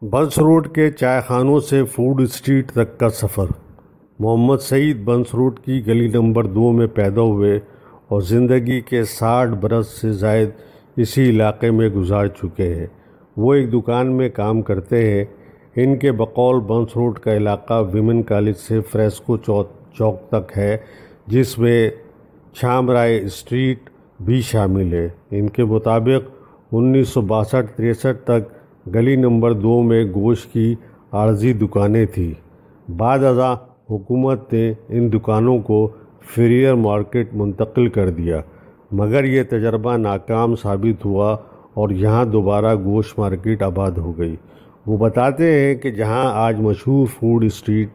Buns road کے چائے خانوں سے فوڈ اسٹریٹ تک کا سفر۔ محمد سعید بنس روڈ کی گلی نمبر 2 میں پیدا ہوئے اور زندگی کے 60 برس سے زائد اسی علاقے میں گزار چکے ہیں۔ وہ ایک دکان میں کام کرتے ہیں۔ ان کے بقول بنس روڈ کا علاقہ ویمن کالج سے فریسکو چوک تک ہے، جس میں چھامرائے اسٹریٹ بھی شامل ہے۔ ان کے مطابق 1962-63 تک گلی نمبر 2 میں گوشت کی عارضی دکانیں تھیں۔ بعد ازاں حکومت نے ان دکانوں کو فریئر مارکیٹ منتقل کر دیا، مگر یہ تجربہ ناکام ثابت ہوا اور یہاں دوبارہ گوشت مارکیٹ آباد ہو گئی۔ وہ بتاتے ہیں کہ جہاں آج مشہور فوڈ اسٹریٹ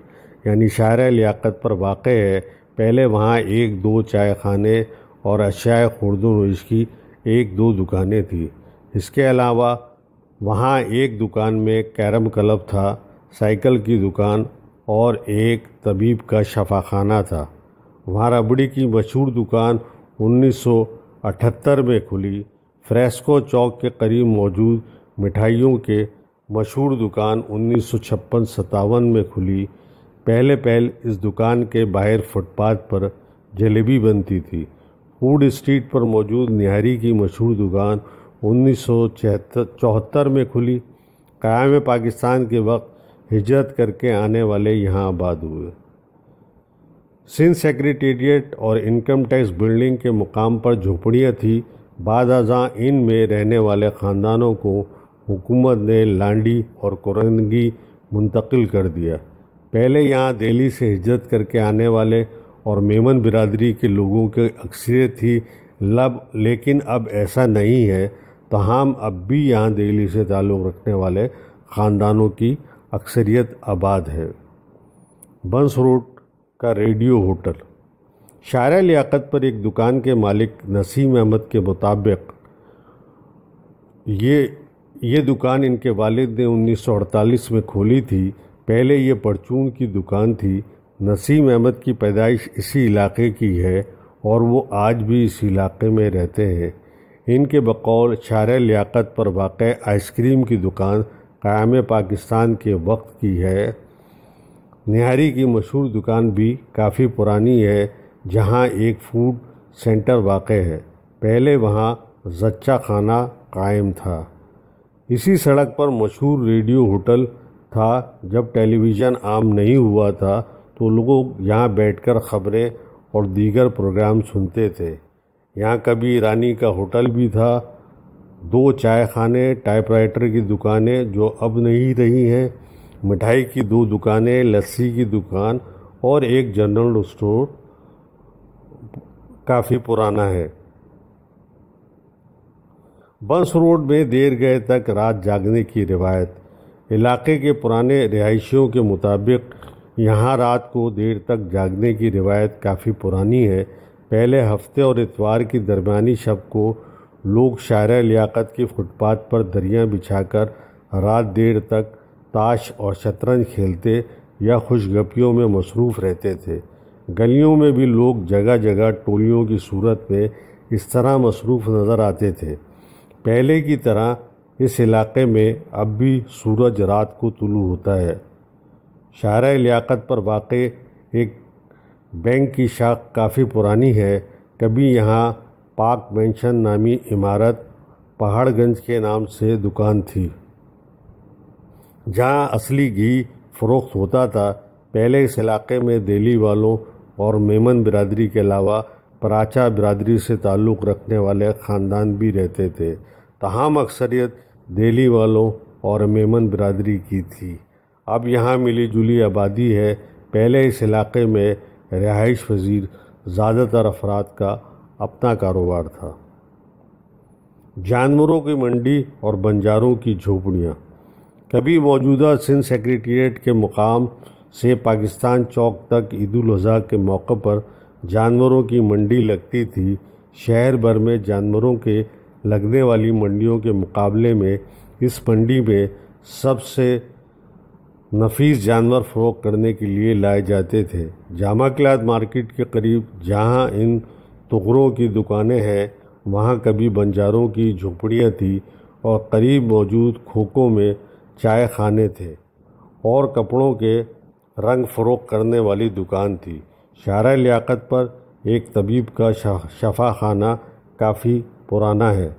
یعنی شارع لیاقت پر واقع ہے، پہلے وہاں 1-2 چائے خانے اور اشیاء خورد و نوش کی 1-2 دکانیں تھیں۔ اس کے علاوہ وہاں ایک دکان میں کیرم کلب تھا، سائیکل کی دکان اور ایک طبیب کا شفا خانہ تھا۔ وہاں ربڑی کی مشہور دکان 1978 میں کھلی۔ فریسکو چوک کے قریب موجود مٹھائیوں کے مشہور دکان 1956-57 میں کھلی۔ پہلے اس دکان کے باہر فٹ پاتھ پر جلیبی بنتی تھی۔ فوڈ اسٹریٹ پر موجود نہاری کی مشہور دکان 1974 میں کھلی۔ قیام پاکستان کے وقت ہجرت کر کے آنے والے یہاں آباد ہوئے۔ سندھ سیکریٹریٹ اور انکم ٹیکس بلڈنگ کے مقام پر جھونپڑیاں تھیں۔ بعد ازاں ان میں رہنے والے خاندانوں کو حکومت نے لانڈی اور کورنگی منتقل کر دیا۔ پہلے یہاں دہلی سے ہجرت کر کے آنے والے اور میمن برادری کے لوگوں کی اکثریت تھی، لیکن اب ایسا نہیں ہے، تاہم اب بھی یہاں دہلی سے تعلق رکھنے والے خاندانوں کی اکثریت آباد ہے۔ بنس روڈ کا ریڈیو ہوٹل۔ شارع لیاقت پر ایک دکان کے مالک نسیم احمد کے مطابق یہ دکان ان کے والد نے 1948 میں کھولی تھی۔ پہلے یہ پرچون کی دکان تھی۔ نسیم احمد کی پیدائش اسی علاقے کی ہے اور وہ آج بھی اس علاقے میں رہتے ہیں۔ ان کے بقول شارع لیاقت پر واقع آئس کریم کی دکان قیام پاکستان کے وقت کی ہے۔ نہاری کی مشہور دکان بھی کافی پرانی ہے، جہاں ایک فوڈ سینٹر واقع ہے۔ پہلے وہاں زچہ خانہ قائم تھا۔ اسی سڑک پر مشہور ریڈیو ہوٹل تھا۔ جب ٹیلی ویژن عام نہیں ہوا تھا تو لوگ یہاں بیٹھ کر خبریں اور دیگر پروگرام سنتے تھے۔ یہاں کبھی ایرانی کا ہوٹل بھی تھا، 2 چائے خانے، ٹائپ رائٹر کی دکانیں جو اب نہیں رہی ہیں، مٹھائی کی 2 دکانیں، لسی کی دکان اور ایک جنرل اسٹور کافی پرانا ہے۔ بنس روڈ میں دیر گئے تک رات جاگنے کی روایت۔ علاقے کے پرانے رہائشیوں کے مطابق یہاں رات کو دیر تک جاگنے کی روایت کافی پرانی ہے۔ پہلے ہفتے اور اتوار کی درمیانی شب کو لوگ شارع لیاقت کی فٹ پاتھ پر دریاں بچھا کر رات دیر تک تاش اور شطرنج کھیلتے یا خوش گپیوں میں مصروف رہتے تھے۔ گلیوں میں بھی لوگ جگہ جگہ ٹولیوں کی صورت میں اس طرح مصروف نظر آتے تھے۔ پہلے کی طرح اس علاقے میں اب بھی سورج رات کو طلوع ہوتا ہے۔ شارع لیاقت پر واقع ایک بینک کی شاخ کافی پرانی ہے۔ کبھی یہاں پاک مینشن نامی عمارت پہاڑ گنج کے نام سے دکان تھی، جہاں اصلی گھی فروخت ہوتا تھا۔ پہلے اس علاقے میں دہلی والوں اور میمن برادری کے علاوہ پراچا برادری سے تعلق رکھنے والے خاندان بھی رہتے تھے، تاہم اکثریت دہلی والوں اور میمن برادری کی تھی۔ اب یہاں ملی جلی آبادی ہے۔ پہلے اس علاقے میں رہائش پذیر زیادہ تر افراد کا اپنا کاروبار تھا۔ جانوروں کی منڈی اور بنجاروں کی جھونپڑیاں۔ کبھی موجودہ سندھ سیکریٹریٹ کے مقام سے پاکستان چوک تک عید الاضحیٰ کے موقع پر جانوروں کی منڈی لگتی تھی۔ شہر بھر میں جانوروں کے لگنے والی منڈیوں کے مقابلے میں اس منڈی میں سب سے نفیس جانور فروخت کرنے کے لیے لائے جاتے تھے۔ جامع کلاتھ مارکیٹ کے قریب جہاں ان تغروں کی دکانیں ہیں، وہاں کبھی بنجاروں کی جھونپڑیاں تھیں اور قریب موجود کھوکھوں میں چائے خانے تھے اور کپڑوں کے رنگ فروخت کرنے والی دکان تھی۔ شارع لیاقت پر ایک طبیب کا شفا خانہ کافی پرانا ہے۔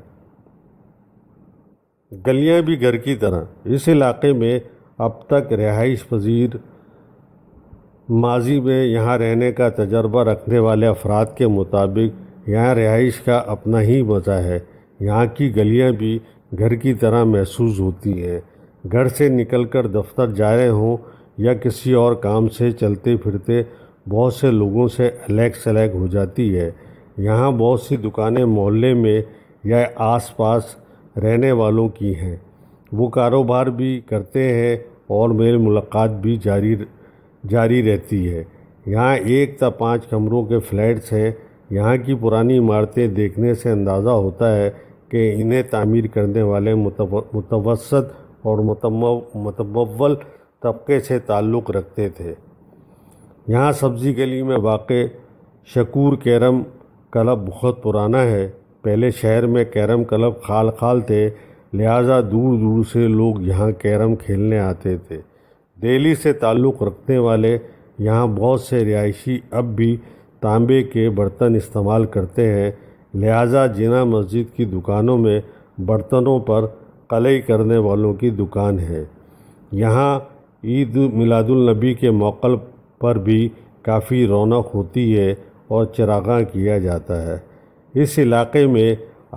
گلیاں بھی گھر کی طرح۔ اس علاقے میں اب تک رہائش پذیر ماضی میں یہاں رہنے کا تجربہ رکھنے والے افراد کے مطابق یہاں رہائش کا اپنا ہی مزہ ہے۔ یہاں کی گلیاں بھی گھر کی طرح محسوس ہوتی ہیں۔ گھر سے نکل کر دفتر جا رہے ہوں یا کسی اور کام سے چلتے پھرتے بہت سے لوگوں سے الیگ سلیگ ہو جاتی ہے۔ یہاں بہت سی دکانیں محلے میں یا آس پاس رہنے والوں کی ہیں۔ وہ کاروبار بھی کرتے ہیں اور میل ملاقات بھی جاری رہتی ہے۔ یہاں 1 تا 5 کمروں کے فلیٹس ہیں۔ یہاں کی پرانی عمارتیں دیکھنے سے اندازہ ہوتا ہے کہ انہیں تعمیر کرنے والے متوسط اور متمول طبقے سے تعلق رکھتے تھے۔ یہاں سبزی گلی میں واقع شکور کیرم کلب بہت پرانا ہے۔ پہلے شہر میں کیرم کلب خال تھے، لہٰذا دور دور سے لوگ یہاں کیرم کھیلنے آتے تھے۔ دہلی سے تعلق رکھنے والے یہاں بہت سے رہائشی اب بھی تانبے کے برتن استعمال کرتے ہیں، لہٰذا جناح مسجد کی دکانوں میں برتنوں پر قلعی کرنے والوں کی دکان ہے۔ یہاں عید میلاد النبی کے موقع پر بھی کافی رونق ہوتی ہے اور چراغاں کیا جاتا ہے۔ اس علاقے میں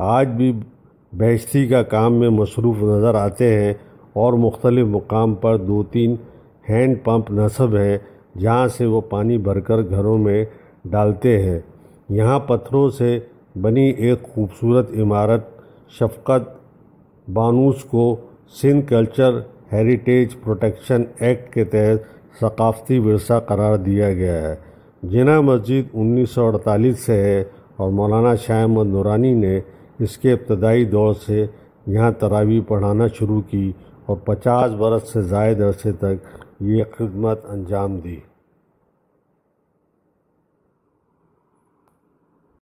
آج بھی بیشتی کا کام میں مصروف نظر آتے ہیں اور مختلف مقام پر 2-3 ہینڈ پمپ نصب ہیں جہاں سے وہ پانی بھر کر گھروں میں ڈالتے ہیں۔ یہاں پتھروں سے بنی ایک خوبصورت عمارت شفقت بانوس کو Sindh culture heritage protection act کے تحت ثقافتی ورثہ قرار دیا گیا ہے۔ جناح مسجد 1948 سے ہے اور مولانا شاہ احمد نورانی نے اس کے ابتدائی دور سے یہاں تراویح پڑھانا شروع کی اور 50 برس سے زائد عرصے تک یہ خدمت انجام دی۔